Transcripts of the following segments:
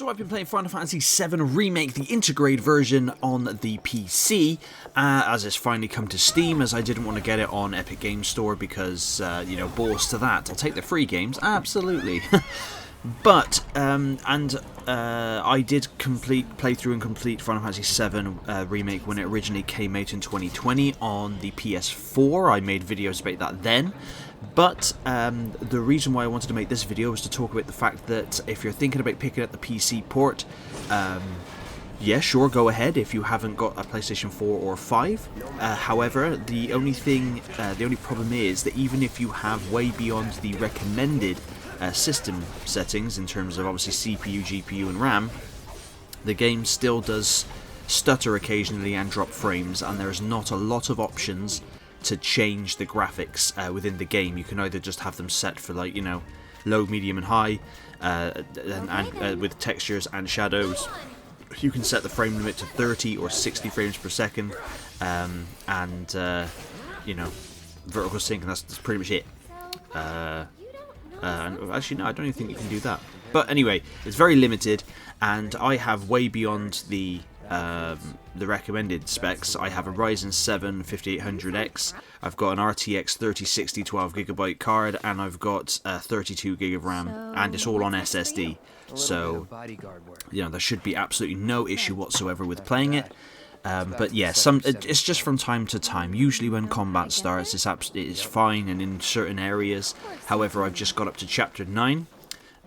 So I've been playing Final Fantasy VII Remake, the Intergrade version on the PC, as it's finally come to Steam, as I didn't want to get it on Epic Games Store because, you know, balls to that. I'll take the free games, absolutely. But, I did play through and complete Final Fantasy VII Remake when it originally came out in 2020 on the PS4. I made videos about that then. But the reason why I wanted to make this video was to talk about the fact that if you're thinking about picking up the PC port, yeah, sure, go ahead if you haven't got a PlayStation 4 or 5. However, the only problem is that even if you have way beyond the recommended system settings in terms of obviously CPU, GPU and RAM, the game still does stutter occasionally and drop frames, and there's not a lot of options to change the graphics within the game. You can either just have them set for, like, you know, low, medium and high, and with textures and shadows. You can set the frame limit to 30 or 60 frames per second, and you know, vertical sync, and that's pretty much it. Actually, no, I don't even think you can do that. But anyway, it's very limited, and I have way beyond the recommended specs. I have a Ryzen 7 5800X, I've got an RTX 3060 12GB card, and I've got 32GB of RAM, and it's all on SSD. So, you know, there should be absolutely no issue whatsoever with playing it. But yeah, it's just from time to time. Usually when combat starts, it's fine, and in certain areas. However, I've just got up to Chapter 9.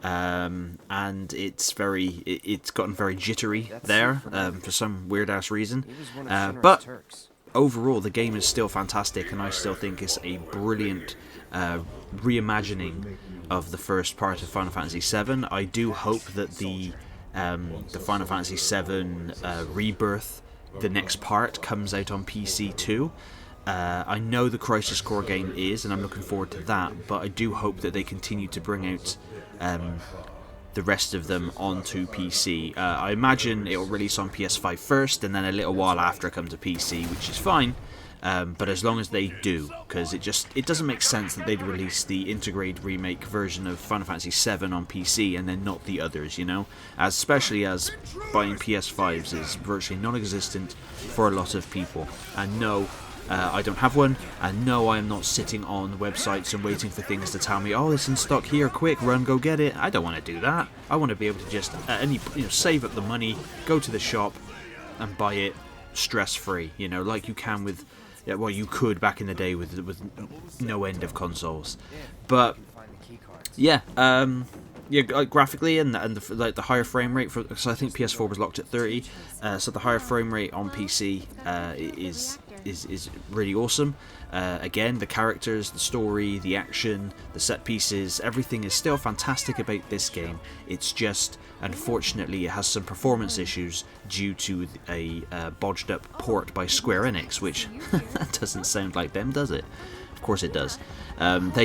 And it's gotten very jittery there for some weird ass reason, but overall the game is still fantastic, and I still think it's a brilliant reimagining of the first part of Final Fantasy VII. I do hope that the Final Fantasy VII Rebirth, the next part, comes out on PC too. I know the Crisis Core game is, and I'm looking forward to that, but I do hope that they continue to bring out the rest of them onto PC. I imagine it'll release on PS5 first, and then a little while after come to PC, which is fine, but as long as they do, because it doesn't make sense that they'd release the Intergrade Remake version of Final Fantasy VII on PC and then not the others, you know, especially as buying PS5s is virtually non-existent for a lot of people. And no, I don't have one, and no, I am not sitting on websites and waiting for things to tell me, oh, it's in stock here, quick, run, go get it. I don't want to do that. I want to be able to just save up the money, go to the shop, and buy it stress-free. You know, like you can with, well, you could back in the day with no end of consoles. But yeah, graphically and the higher frame rate so I think PS4 was locked at 30, so the higher frame rate on PC is really awesome. Again, the characters, the story, the action, the set pieces, everything is still fantastic about this game. It's just, unfortunately, it has some performance issues due to a bodged up port by Square Enix, which that doesn't sound like them, does it? Of course it does. And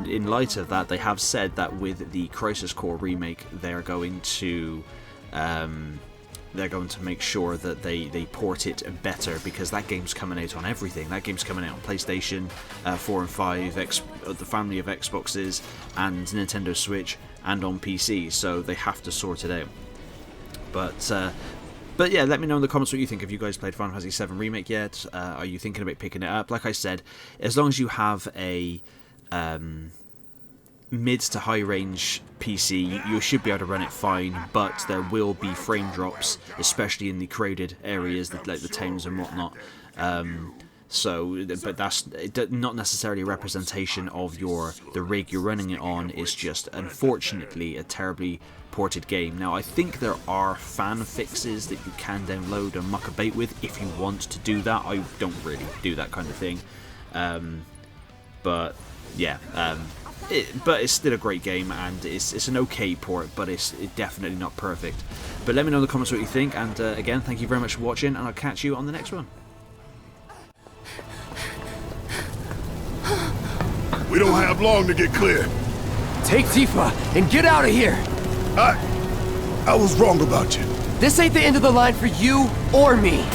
in light of that, they have said that with the Crisis Core remake, they're going to make sure that they port it better, because that game's coming out on everything. That game's coming out on PlayStation 4 and 5, the family of Xboxes, and Nintendo Switch, and on PC, so they have to sort it out. But yeah, let me know in the comments what you think. Have you guys played Final Fantasy VII Remake yet? Are you thinking about picking it up? Like I said, as long as you have a mid to high range PC, you should be able to run it fine, but there will be frame drops, especially in the crowded areas, like the towns and whatnot. But that's not necessarily a representation of the rig you're running it on. It's just, unfortunately, a terribly ported game. Now, I think there are fan fixes that you can download and muck about with if you want to do that. I don't really do that kind of thing, but yeah. But it's still a great game, and it's an okay port, but it's definitely not perfect. But let me know in the comments what you think, and again, thank you very much for watching, and I'll catch you on the next one. We don't have long to get clear. Take Tifa and get out of here! I was wrong about you. This ain't the end of the line for you or me.